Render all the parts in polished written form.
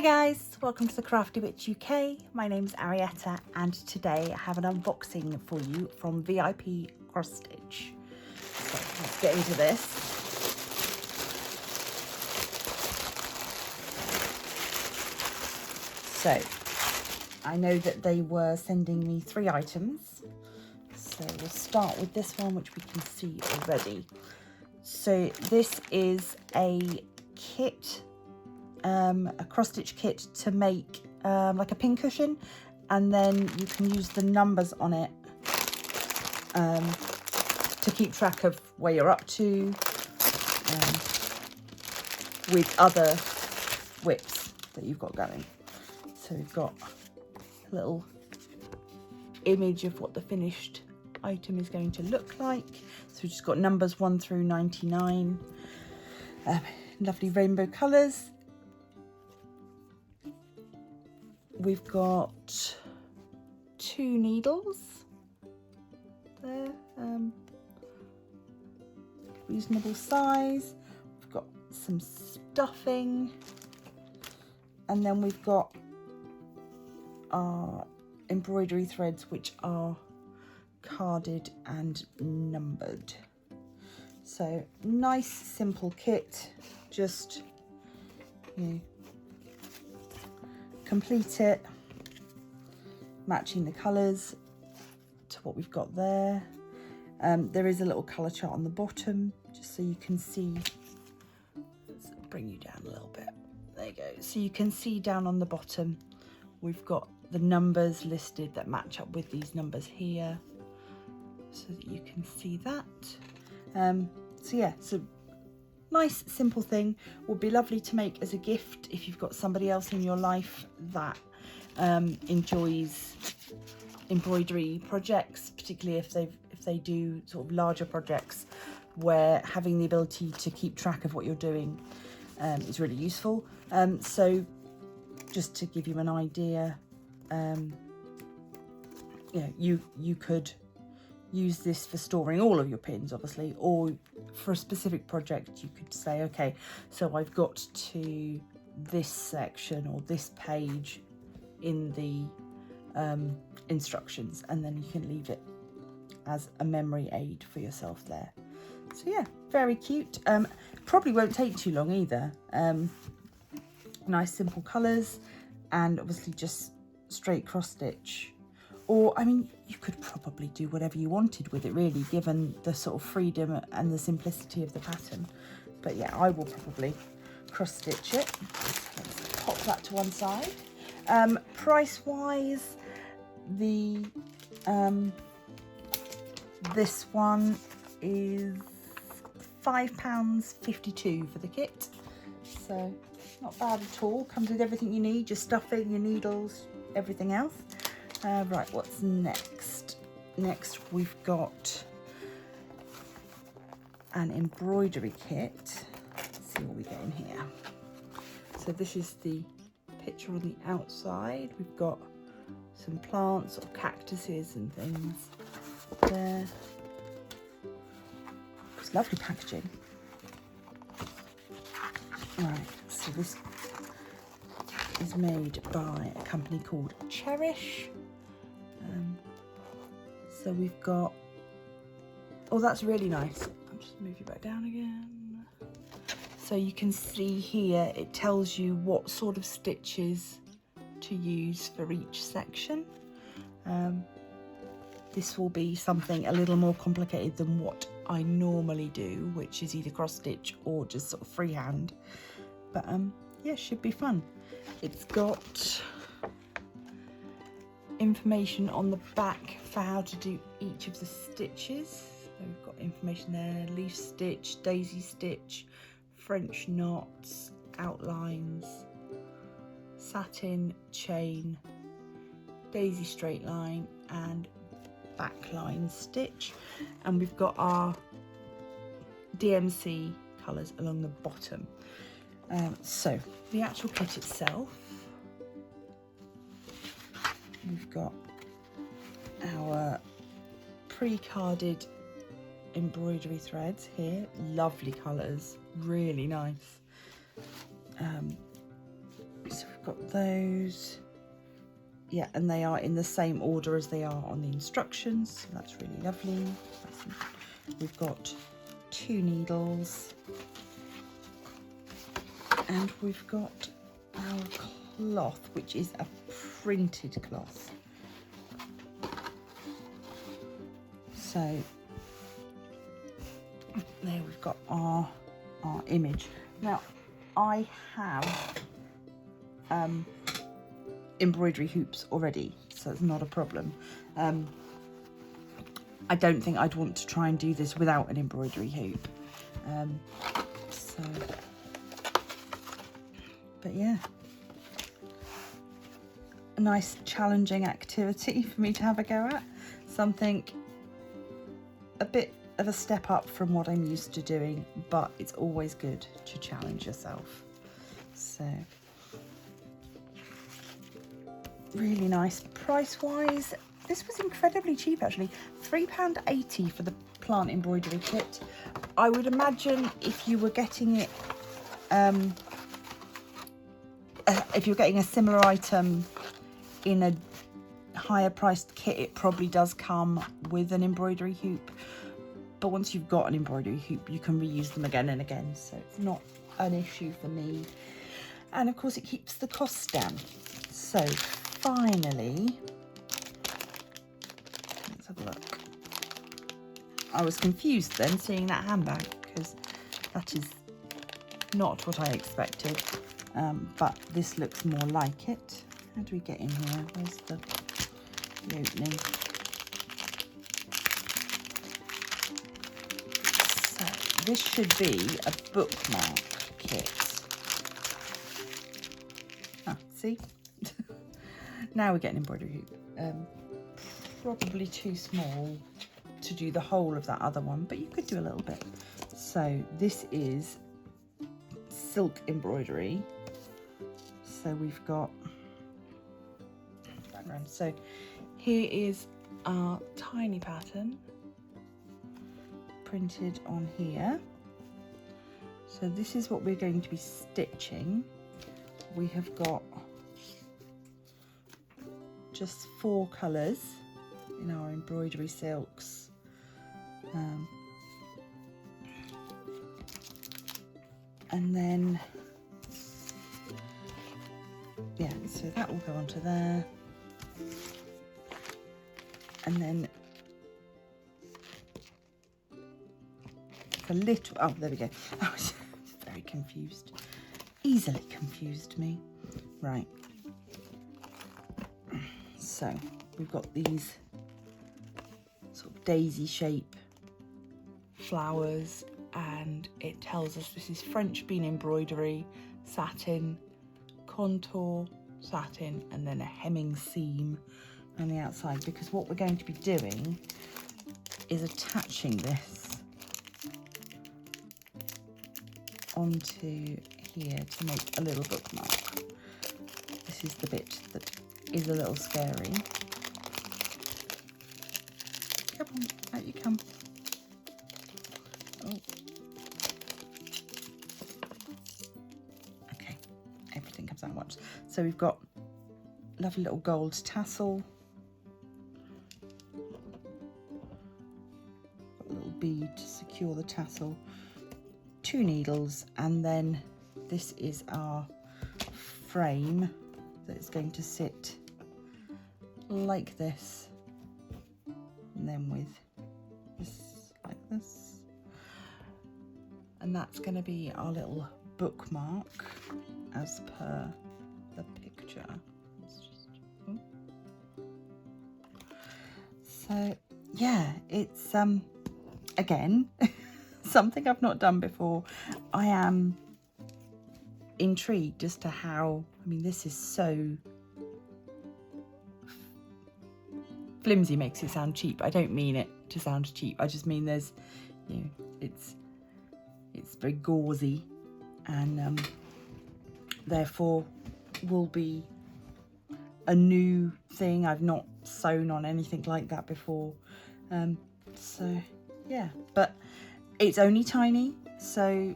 Hi guys, welcome to the Crafty Witch UK. My name's Arietta and today I have an unboxing for you from VIP Cross Stitch. So let's get into this. So I know that they were sending me 3 items. So we'll start with this one, which we can see already. So this is a kit, a cross stitch kit to make like a pin cushion, and then you can use the numbers on it to keep track of where you're up to with other whips that you've got going. So we've got a little image of what the finished item is going to look like. So we've just got numbers 1 through 99, lovely rainbow colours. We've got 2 needles there, reasonable size. We've got some stuffing, and then we've got our embroidery threads, which are carded and numbered. So nice simple kit, just complete it, matching the colours to what we've got there. There is a little colour chart on the bottom just so you can see. Let's bring you down a little bit. There you go. So you can see down on the bottom we've got the numbers listed that match up with these numbers here, so that you can see that. So yeah, so nice simple thing. Would be lovely to make as a gift if you've got somebody else in your life that enjoys embroidery projects, particularly if they do sort of larger projects where having the ability to keep track of what you're doing is really useful. So just to give you an idea, you could use this for storing all of your pins, obviously, or for a specific project you could say, okay, so I've got to this section or this page in the instructions, and then you can leave it as a memory aid for yourself there. So yeah, very cute. Probably won't take too long either. Nice simple colours, and obviously just straight cross stitch. Or, I mean, you could probably do whatever you wanted with it, really, given the sort of freedom and the simplicity of the pattern. But yeah, I will probably cross stitch it. Let's pop that to one side. Price wise, the this one is £5.52 for the kit. So not bad at all. Comes with everything you need, your stuffing, your needles, everything else. Right, what's next? Next we've got an embroidery kit. Let's see what we get in here. So this is the picture on the outside. We've got some plants or cactuses and things there. It's lovely packaging. Right, so this is made by a company called Cherish. So we've got, oh, that's really nice. I'll just move you back down again. So you can see here, it tells you what sort of stitches to use for each section. This will be something a little more complicated than what I normally do, which is either cross stitch or just sort of freehand. But yeah, should be fun. It's got information on the back for how to do each of the stitches. So we've got information there: leaf stitch, daisy stitch, French knots, outlines, satin, chain, daisy straight line, and backline stitch. And we've got our DMC colours along the bottom. So the actual kit itself, we've got our pre-carded embroidery threads here, lovely colours, really nice. So we've we've got those. Yeah, and they are in the same order as they are on the instructions, so that's really lovely. We've got 2 needles, and we've got our cloth, which is a printed cloth. So there we've got our image. Now I have embroidery hoops already, so it's not a problem. I don't think I'd want to try and do this without an embroidery hoop. But yeah, a nice challenging activity for me to have a go at. Something a bit of a step up from what I'm used to doing, but it's always good to challenge yourself. So really nice. Price wise, this was incredibly cheap actually. £3.80 for the plant embroidery kit. I would imagine if you were getting it, if you're getting a similar item in a higher priced kit, it probably does come with an embroidery hoop. But once you've got an embroidery hoop, you can reuse them again and again, so it's not an issue for me. And of course it keeps the costs down. So finally, let's have a look. I was confused then seeing that handbag, because that is not what I expected, but this looks more like it. How do we get in here? Where's the opening? So this should be a bookmark kit. Ah, see? Now we get an embroidery hoop. Probably too small to do the whole of that other one, but you could do a little bit. So this is silk embroidery. So we've got background. So here is our tiny pattern printed on here. So this is what we're going to be stitching. We have got just 4 colours in our embroidery silks. And then, yeah, so that will go onto there. And then a little, oh, there we go. I was very confused. Easily confused me. Right. So we've got these sort of daisy shape flowers, and it tells us this is French bean embroidery, satin, contour, satin, and then a hemming seam on the outside, because what we're going to be doing is attaching this onto here to make a little bookmark. This is the bit that is a little scary. Come on, out you come. Oh. Okay, everything comes out at once. So we've got lovely little gold tassel. Got a little bead to secure the tassel. 2 needles, and then this is our frame that is going to sit like this, and then with this like this, and that's going to be our little bookmark as per the picture. So yeah, it's again something I've not done before. I am intrigued as to how, I mean, this is so flimsy, makes it sound cheap. I don't mean it to sound cheap. I just mean there's, you know, it's very gauzy, and therefore will be a new thing. I've not sewn on anything like that before. So yeah, but it's only tiny, so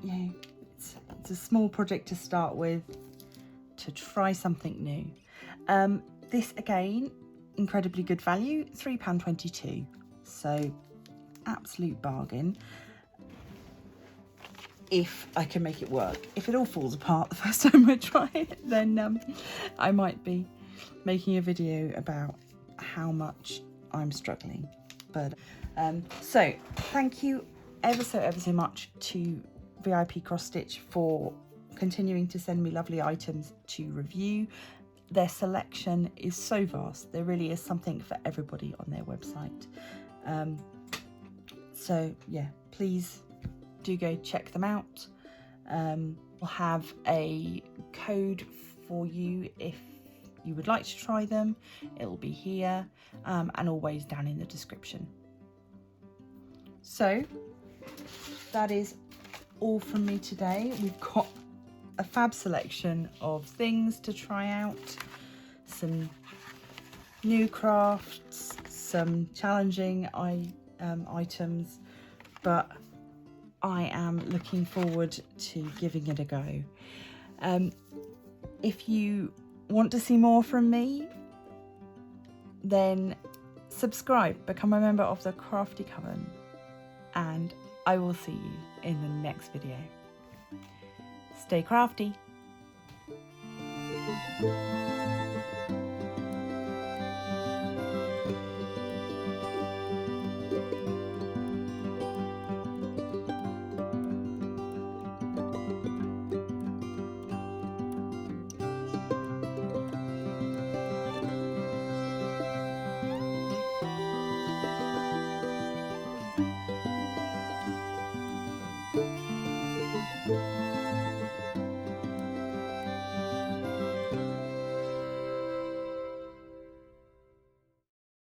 yeah, it's a small project to start with, to try something new. This again, incredibly good value, £3.22, so absolute bargain. If I can make it work. If it all falls apart the first time I try it, then I might be making a video about how much I'm struggling. But so thank you ever so much to VIP Cross Stitch for continuing to send me lovely items to review. Their selection is so vast. There really is something for everybody on their website. So yeah, please do go check them out. We'll have a code for you if you would like to try them. It'll be here and always down in the description. So that is all from me today. We've got a fab selection of things to try out, some new crafts, some challenging items, but I am looking forward to giving it a go. If you want to see more from me, then subscribe, become a member of the Crafty Coven, and I will see you in the next video. Stay crafty.